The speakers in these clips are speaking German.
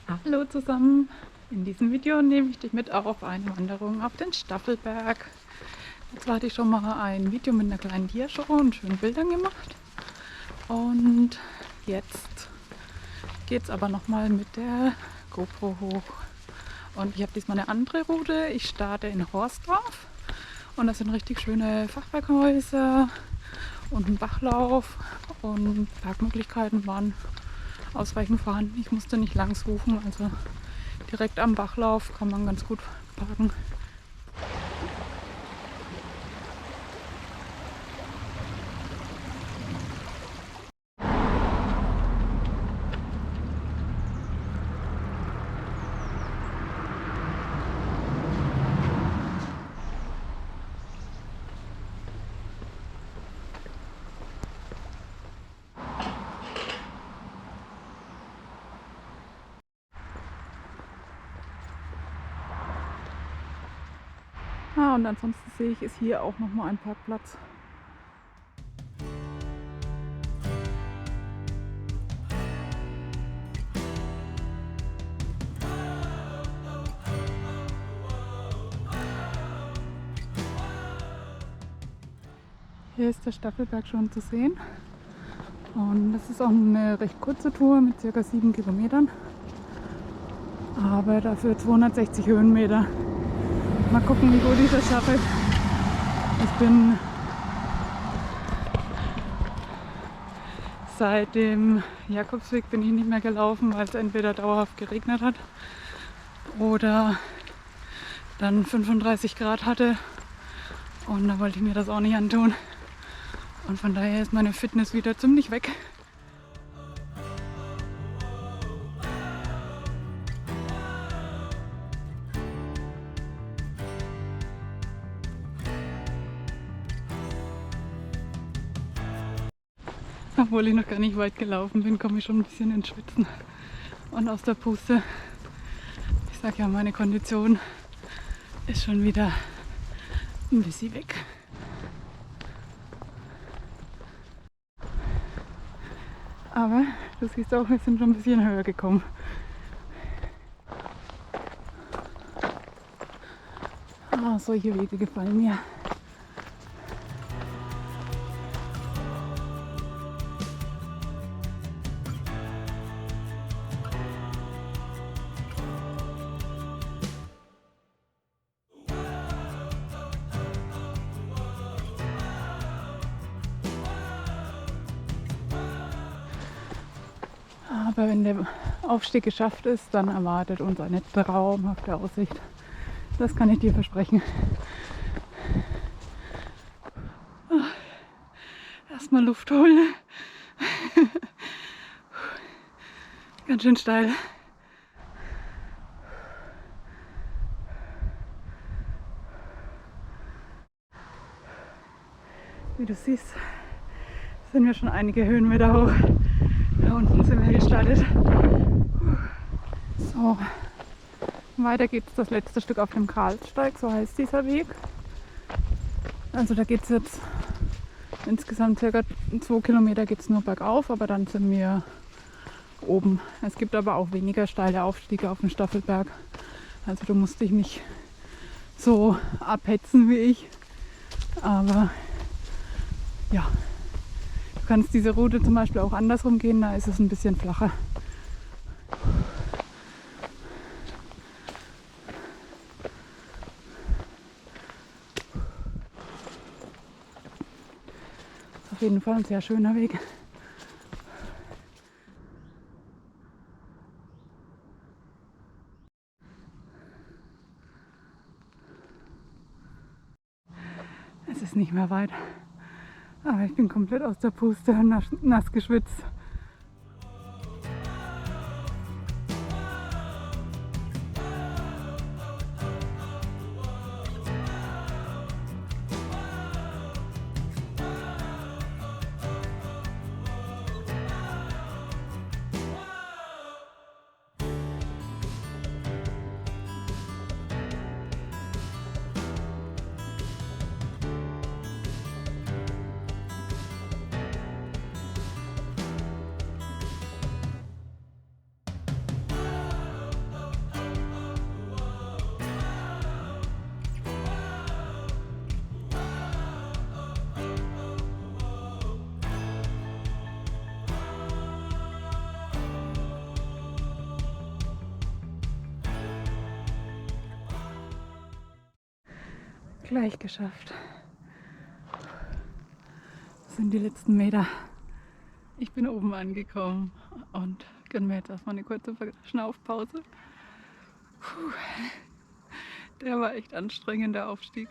Hallo zusammen! In diesem Video nehme ich dich mit auf eine Wanderung auf den Staffelberg. Jetzt hatte ich schon mal ein Video mit einer kleinen Tiershow und schönen Bildern gemacht. Und jetzt geht es aber nochmal mit der GoPro hoch. Und ich habe diesmal eine andere Route. Ich starte in Horsdorf und das sind richtig schöne Fachwerkhäuser und ein Bachlauf und Parkmöglichkeiten waren ausreichend vorhanden. Ich musste nicht lang suchen, also direkt am Bachlauf kann man ganz gut parken. Und ansonsten sehe ich, ist hier auch nochmal ein Parkplatz. Hier ist der Staffelberg schon zu sehen. Und das ist auch eine recht kurze Tour mit ca. 7 Kilometern. Aber dafür 260 Höhenmeter. Mal gucken, wie gut ich das schaffe. Seit dem Jakobsweg bin ich nicht mehr gelaufen, weil es entweder dauerhaft geregnet hat oder dann 35 Grad hatte. Und da wollte ich mir das auch nicht antun. Und von daher ist meine Fitness wieder ziemlich weg. Obwohl ich noch gar nicht weit gelaufen bin, komme ich schon ein bisschen ins Schwitzen und aus der Puste. Ich sage ja, meine Kondition ist schon wieder ein bisschen weg. Aber du siehst auch, wir sind schon ein bisschen höher gekommen. Solche Wege gefallen mir. Aber wenn der Aufstieg geschafft ist, dann erwartet uns eine traumhafte Aussicht. Das kann ich dir versprechen. Erstmal Luft holen. Ganz schön steil. Wie du siehst, sind wir schon einige Höhenmeter hoch. Da unten sind wir gestartet. So, weiter geht es das letzte Stück auf dem Karlsteig, so heißt dieser Weg. Also da geht es jetzt insgesamt ca. 2 Kilometer geht's nur bergauf, aber dann sind wir oben. Es gibt aber auch weniger steile Aufstiege auf dem Staffelberg. Also du musst dich nicht so abhetzen wie ich. Aber ja, du kannst diese Route zum Beispiel auch andersrum gehen, da ist es ein bisschen flacher. Ist auf jeden Fall ein sehr schöner Weg. Es ist nicht mehr weit, aber ich bin komplett aus der Puste, nass geschwitzt. Gleich geschafft. Das sind die letzten Meter. Ich bin oben angekommen und gönne mir jetzt erstmal eine kurze Schnaufpause. Puh, der war echt anstrengend, der Aufstieg,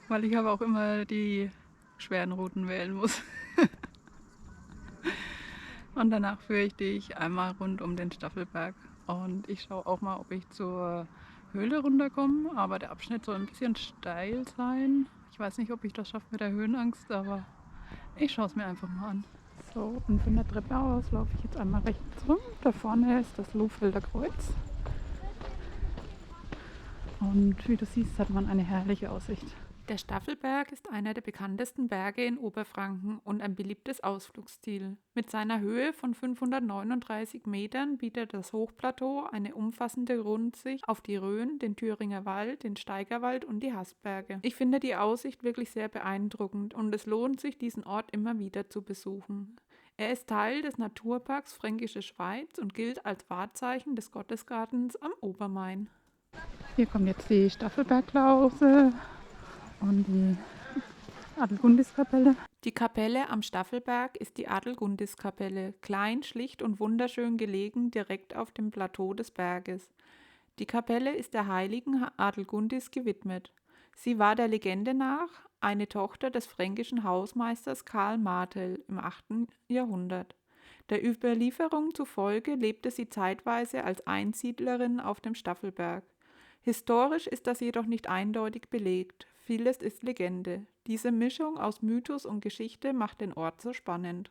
weil ich aber auch immer die schweren Routen wählen muss. Und danach fürchte ich einmal rund um den Staffelberg. Und ich schaue auch mal, ob ich zur Höhle runterkomme. Aber der Abschnitt soll ein bisschen steil sein. Ich weiß nicht, ob ich das schaffe mit der Höhenangst, aber ich schaue es mir einfach mal an. So, und von der Treppe aus laufe ich jetzt einmal rechts rum. Da vorne ist das Lohfelder Kreuz. Und wie du siehst, hat man eine herrliche Aussicht. Der Staffelberg ist einer der bekanntesten Berge in Oberfranken und ein beliebtes Ausflugsziel. Mit seiner Höhe von 539 Metern bietet das Hochplateau eine umfassende Rundsicht auf die Rhön, den Thüringer Wald, den Steigerwald und die Haßberge. Ich finde die Aussicht wirklich sehr beeindruckend und es lohnt sich, diesen Ort immer wieder zu besuchen. Er ist Teil des Naturparks Fränkische Schweiz und gilt als Wahrzeichen des Gottesgartens am Obermain. Hier kommt jetzt die Staffelbergklause und die Adelgundiskapelle. Die Kapelle am Staffelberg ist die Adelgundiskapelle, klein, schlicht und wunderschön gelegen, direkt auf dem Plateau des Berges. Die Kapelle ist der heiligen Adelgundis gewidmet. Sie war der Legende nach eine Tochter des fränkischen Hausmeisters Karl Martel im 8. Jahrhundert. Der Überlieferung zufolge lebte sie zeitweise als Einsiedlerin auf dem Staffelberg. Historisch ist das jedoch nicht eindeutig belegt. Vieles ist Legende. Diese Mischung aus Mythos und Geschichte macht den Ort so spannend.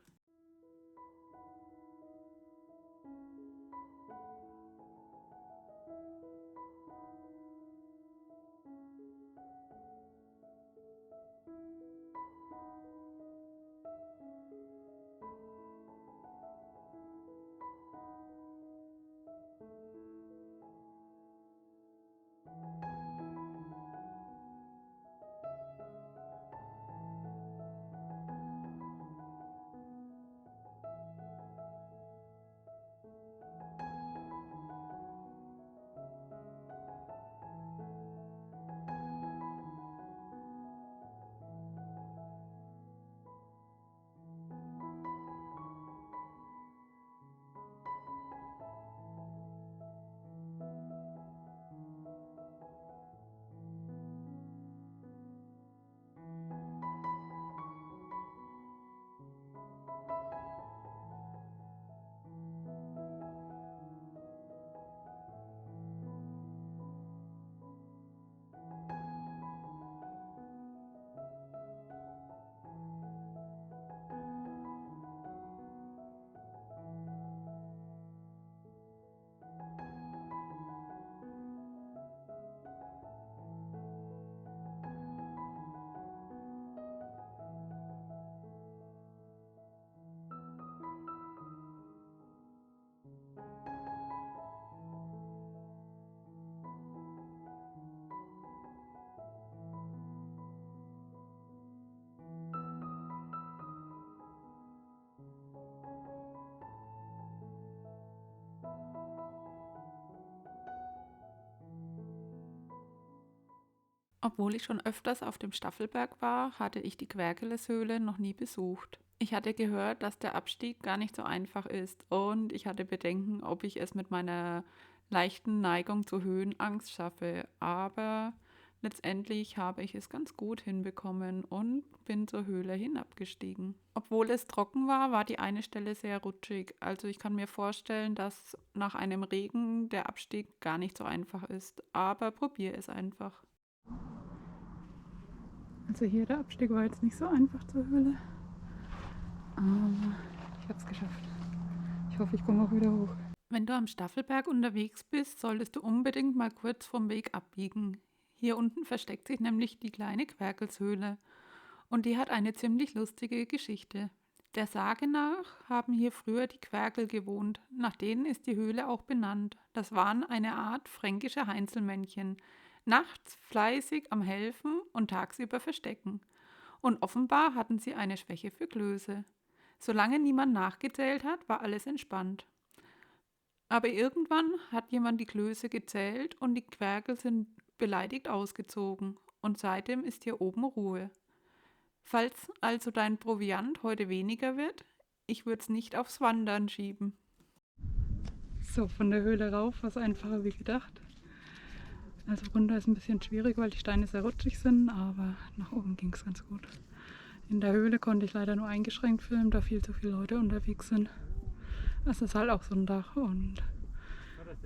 Obwohl ich schon öfters auf dem Staffelberg war, hatte ich die Querkeleshöhle noch nie besucht. Ich hatte gehört, dass der Abstieg gar nicht so einfach ist und ich hatte Bedenken, ob ich es mit meiner leichten Neigung zur Höhenangst schaffe. Aber letztendlich habe ich es ganz gut hinbekommen und bin zur Höhle hinabgestiegen. Obwohl es trocken war, war die eine Stelle sehr rutschig. Also ich kann mir vorstellen, dass nach einem Regen der Abstieg gar nicht so einfach ist. Aber probier es einfach. Also hier der Abstieg war jetzt nicht so einfach zur Höhle, aber ich habe es geschafft. Ich hoffe, ich komme auch wieder hoch. Wenn du am Staffelberg unterwegs bist, solltest du unbedingt mal kurz vom Weg abbiegen. Hier unten versteckt sich nämlich die kleine Querkelshöhle und die hat eine ziemlich lustige Geschichte. Der Sage nach haben hier früher die Querkel gewohnt, nach denen ist die Höhle auch benannt. Das waren eine Art fränkische Heinzelmännchen, nachts fleißig am Helfen und tagsüber verstecken. Und offenbar hatten sie eine Schwäche für Klöße. Solange niemand nachgezählt hat, war alles entspannt. Aber irgendwann hat jemand die Klöße gezählt und die Querkel sind beleidigt ausgezogen. und seitdem ist hier oben Ruhe. Falls also dein Proviant heute weniger wird, ich würde es nicht aufs Wandern schieben. So, von der Höhle rauf war es einfacher wie gedacht. Also runter ist ein bisschen schwierig, weil die Steine sehr rutschig sind, aber nach oben ging es ganz gut. In der Höhle konnte ich leider nur eingeschränkt filmen, da viel zu viele Leute unterwegs sind. Es ist halt auch Sonntag und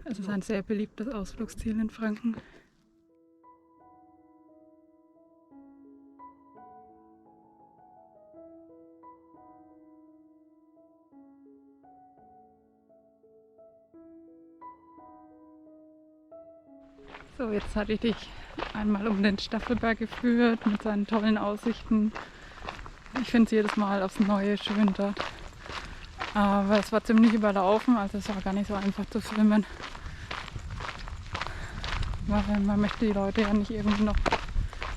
es ist ein sehr beliebtes Ausflugsziel in Franken. So, jetzt hatte ich dich einmal um den Staffelberg geführt mit seinen tollen Aussichten. Ich finde es jedes Mal aufs Neue schön da. Aber es war ziemlich überlaufen, also es war gar nicht so einfach zu filmen. Weil man möchte die Leute ja nicht irgendwie noch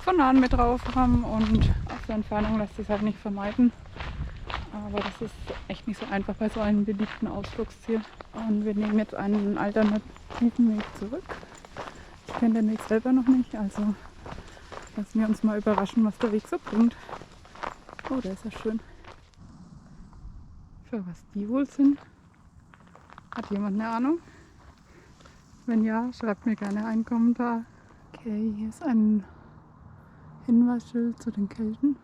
von nahen mit drauf haben und aus der Entfernung lässt sich halt nicht vermeiden. Aber das ist echt nicht so einfach bei so einem beliebten Ausflugsziel. Und wir nehmen jetzt einen alternativen Weg zurück. Ich kenne den Weg selber noch nicht, also lassen wir uns mal überraschen, was der Weg so bringt. Oh, der ist ja schön. Für was die wohl sind? Hat jemand eine Ahnung? Wenn ja, schreibt mir gerne einen Kommentar. Okay, hier ist ein Hinweisschild zu den Kelten.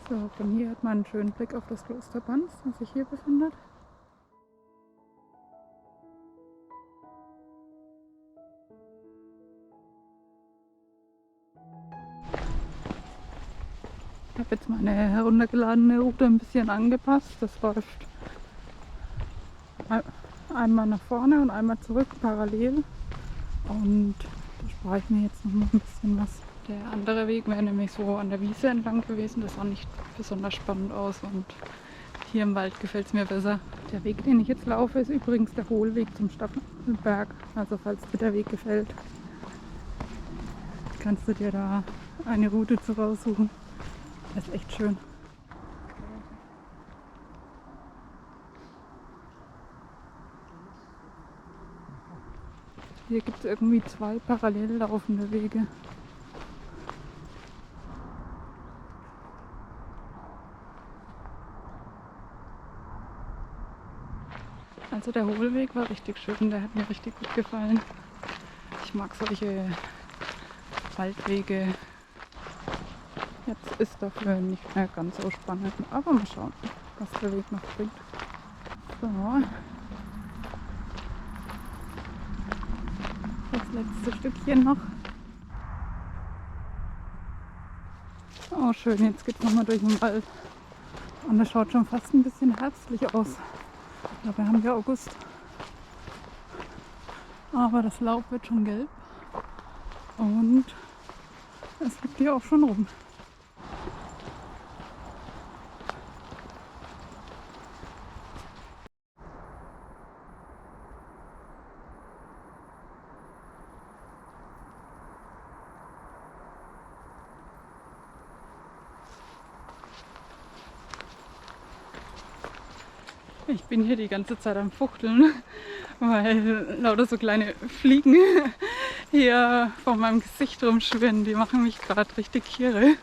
So, von hier hat man einen schönen Blick auf das Kloster Banz, das sich hier befindet. Ich habe jetzt meine heruntergeladene Route ein bisschen angepasst. Das läuft einmal nach vorne und einmal zurück parallel. Und da spare ich mir jetzt noch ein bisschen was. Der andere Weg wäre nämlich so an der Wiese entlang gewesen. Das sah nicht besonders spannend aus und hier im Wald gefällt es mir besser. Der Weg, den ich jetzt laufe, ist übrigens der Hohlweg zum Staffelberg. Also falls dir der Weg gefällt, kannst du dir da eine Route zu raussuchen. Das ist echt schön. Hier gibt es irgendwie 2 parallel laufende Wege. Also der Hohlweg war richtig schön, der hat mir richtig gut gefallen. Ich mag solche Waldwege. Jetzt ist dafür nicht mehr ganz so spannend, aber mal schauen, was der Weg noch bringt. So. Das letzte Stückchen noch. Oh schön, jetzt geht es nochmal durch den Wald. Und das schaut schon fast ein bisschen herbstlich aus. Dabei haben wir August. Aber das Laub wird schon gelb. Und es liegt hier auch schon rum. Ich bin hier die ganze Zeit am Fuchteln, weil lauter so kleine Fliegen hier vor meinem Gesicht rumschwirren. Die machen mich gerade richtig kirre.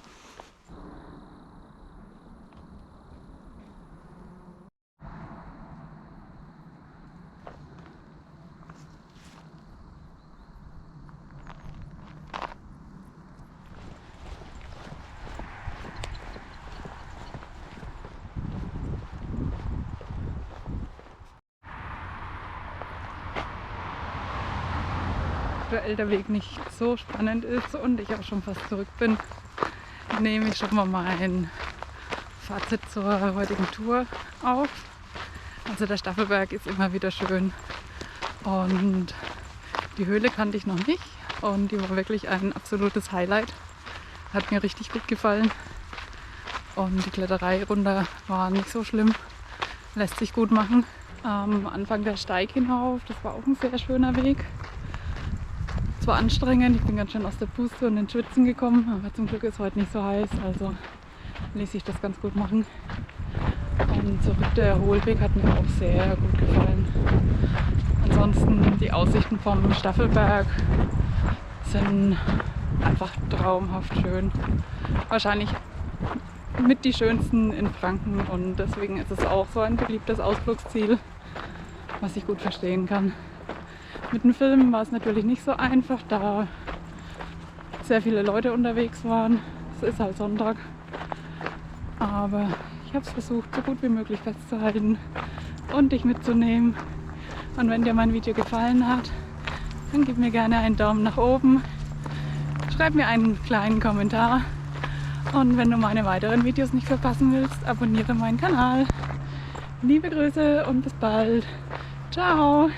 Aktuell der Weg nicht so spannend ist und ich auch schon fast zurück bin, nehme ich schon mal mein Fazit zur heutigen Tour auf. Also der Staffelberg ist immer wieder schön und die Höhle kannte ich noch nicht und die war wirklich ein absolutes Highlight. Hat mir richtig gut gefallen und die Kletterei runter war nicht so schlimm, lässt sich gut machen. Am Anfang der Steig hinauf, das war auch ein sehr schöner Weg. Es war anstrengend, ich bin ganz schön aus der Puste und ins Schwitzen gekommen, aber zum Glück ist heute nicht so heiß, also ließ sich das ganz gut machen. Und zurück der Hohlweg hat mir auch sehr gut gefallen. Ansonsten die Aussichten vom Staffelberg sind einfach traumhaft schön. Wahrscheinlich mit die schönsten in Franken und deswegen ist es auch so ein beliebtes Ausflugsziel, was ich gut verstehen kann. Mit dem Film war es natürlich nicht so einfach, da sehr viele Leute unterwegs waren. Es ist halt Sonntag. Aber ich habe es versucht, so gut wie möglich festzuhalten und dich mitzunehmen. Und wenn dir mein Video gefallen hat, dann gib mir gerne einen Daumen nach oben. Schreib mir einen kleinen Kommentar. Und wenn du meine weiteren Videos nicht verpassen willst, abonniere meinen Kanal. Liebe Grüße und bis bald. Ciao!